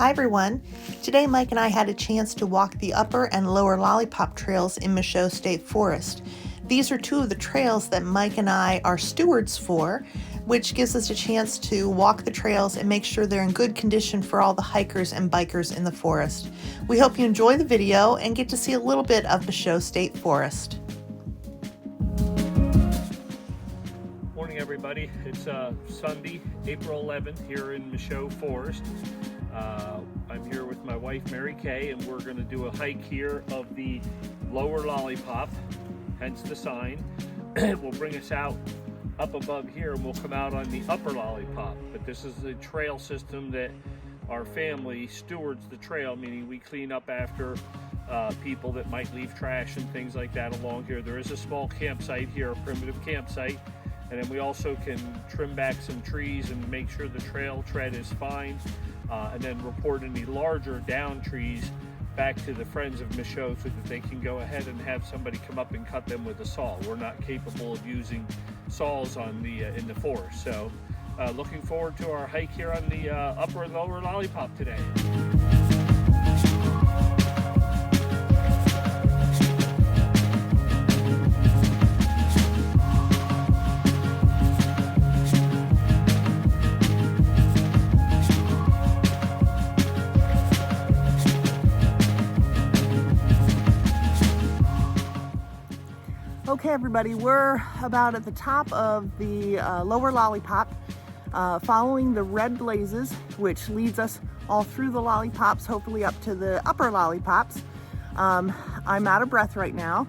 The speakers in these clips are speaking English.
Hi everyone. Today Mike and I had a chance to walk the upper and lower Lollipop trails in Michaux State Forest. These are two of the trails that Mike and I are stewards for, which gives us a chance to walk the trails and make sure they're in good condition for all the hikers and bikers in the forest. We hope you enjoy the video and get to see a little bit of Michaux State Forest. Morning everybody. It's Sunday, April 11th here in Michaux Forest. I'm here with my wife Mary Kay, and we're going to do a hike here of the lower Lollipop, hence the sign. Will bring us out up above here and we'll come out on the upper Lollipop. But this is the trail system that our family stewards the trail, meaning we clean up after people that might leave trash and things like that along here. There is a small campsite here, a primitive campsite, and then we also can trim back some trees and make sure the trail tread is fine, and then report any larger down trees back to the Friends of Michaux so that they can go ahead and have somebody come up and cut them with a saw. We're not capable of using saws on the in the forest. So looking forward to our hike here on the upper and lower Lollipop today. Okay everybody, we're about at the top of the lower Lollipop, following the red blazes, which leads us all through the lollipops, hopefully up to the upper Lollipops. I'm out of breath right now,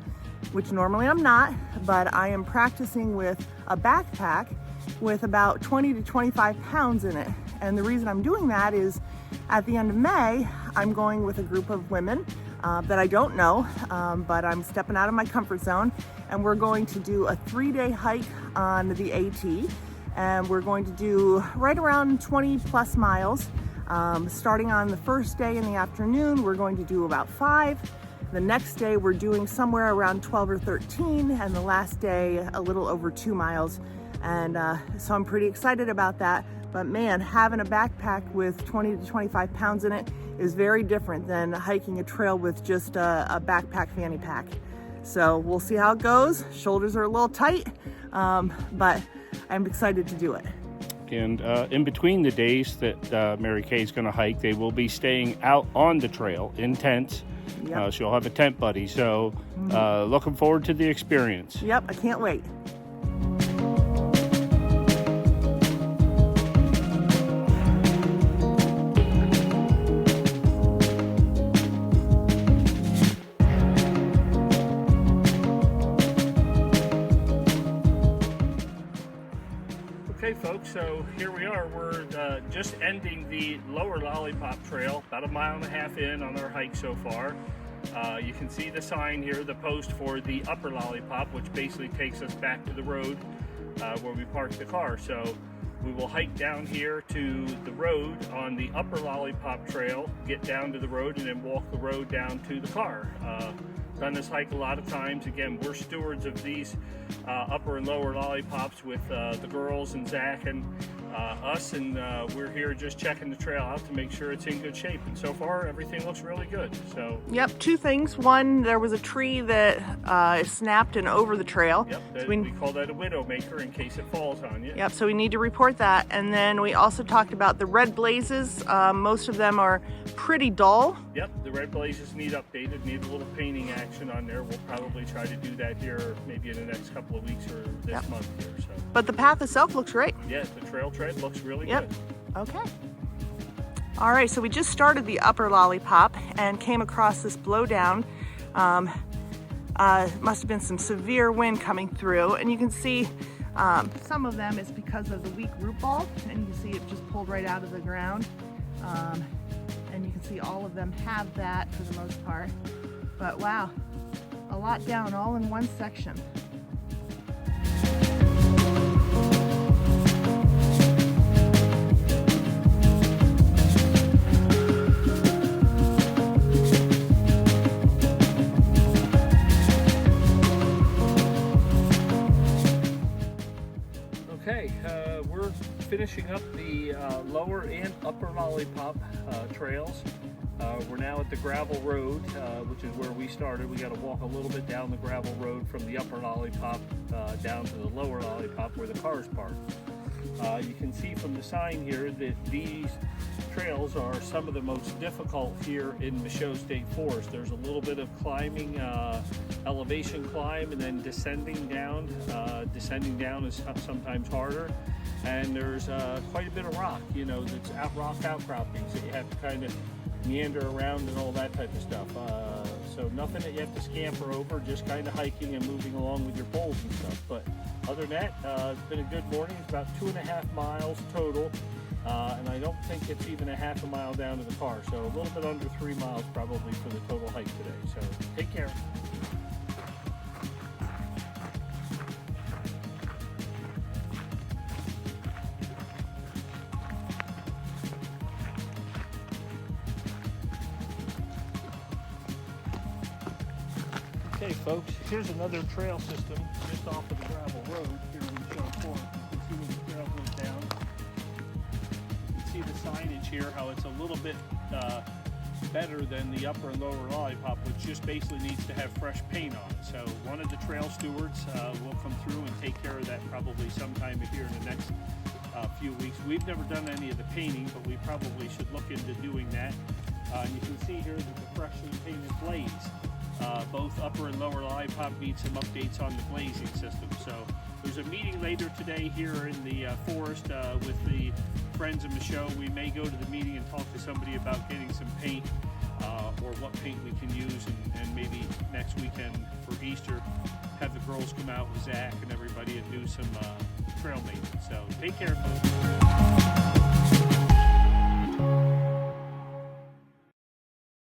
which normally I'm not, but I am practicing with a backpack with about 20 to 25 pounds in it. And the reason I'm doing that is at the end of May, I'm going with a group of women that I don't know, but I'm stepping out of my comfort zone, and we're going to do a 3-day hike on the AT, and we're going to do right around 20 plus miles. Starting on the first day in the afternoon, we're going to do about 5. The next day we're doing somewhere around 12 or 13, and the last day a little over 2 miles. And so I'm pretty excited about that. But man, having a backpack with 20 to 25 pounds in it is very different than hiking a trail with just a backpack fanny pack. So we'll see how it goes. Shoulders are a little tight, but I'm excited to do it. And in between the days that Mary Kay is going to hike, they will be staying out on the trail in tents. Yep. She'll have a tent buddy. So looking forward to the experience. Yep, I can't wait. Okay folks, so here we are. We're just ending the lower Lollipop trail, about 1.5 miles in on our hike so far. You can see the sign here, the post for the upper Lollipop, which basically takes us back to the road where we parked the car. So we will hike down here to the road on the upper Lollipop trail, get down to the road, and then walk the road down to the car. Done this hike a lot of times. Again, we're stewards of these upper and lower Lollipops with the girls and Zach and us, and we're here just checking the trail out to make sure it's in good shape. And so far, everything looks really good. So. Yep, 2 things. One, there was a tree that snapped and over the trail. Yep, So we call that a widow maker in case it falls on you. Yep, so we need to report that. And then we also talked about the red blazes. Most of them are pretty dull. Yep, the red blazes need updated, need a little painting action on there. We'll probably try to do that here maybe in the next couple of weeks or this month here. So. But the path itself looks great. Yeah, the trail tread looks really Yep. good. Okay. All right, so we just started the upper Lollipop and came across this blowdown. Must have been some severe wind coming through, and you can see some of them is because of the weak root ball, and you can see it just pulled right out of the ground. And you can see all of them have that for the most part. But wow, a lot down all in one section. Okay, we're finishing up the lower and upper Lollipop trails. We're now at the gravel road, which is where we started. We got to walk a little bit down the gravel road from the upper Lollipop down to the lower Lollipop where the cars park. You can see from the sign here that these trails are some of the most difficult here in Michaux State Forest. There's a little bit of climbing, elevation climb, and then descending down. Descending down is sometimes harder, and there's quite a bit of rock, you know, that's rock outcroppings that you have to kind of meander around and all that type of stuff. So nothing that you have to scamper over, just kind of hiking and moving along with your poles and stuff. But other than that, it's been a good morning. It's about 2.5 miles total, and I don't think it's even a half a mile down to the car. So a little bit under 3 miles probably for the total hike today. So take care. Okay folks, here's another trail system just off of the gravel road here in Michaux Forest. You can see where the trail goes down. You can see the signage here, how it's a little bit better than the upper and lower Lollipop, which just basically needs to have fresh paint on it. So one of the trail stewards will come through and take care of that probably sometime here in the next few weeks. We've never done any of the painting, but we probably should look into doing that. You can see here that the freshly painted blaze. Both upper and lower Lollipop need some updates on the glazing system. So there's a meeting later today here in the forest with the Friends of Michaux. We may go to the meeting and talk to somebody about getting some paint or what paint we can use, and maybe next weekend for Easter have the girls come out with Zach and everybody and do some trail maintenance. So take care, folks.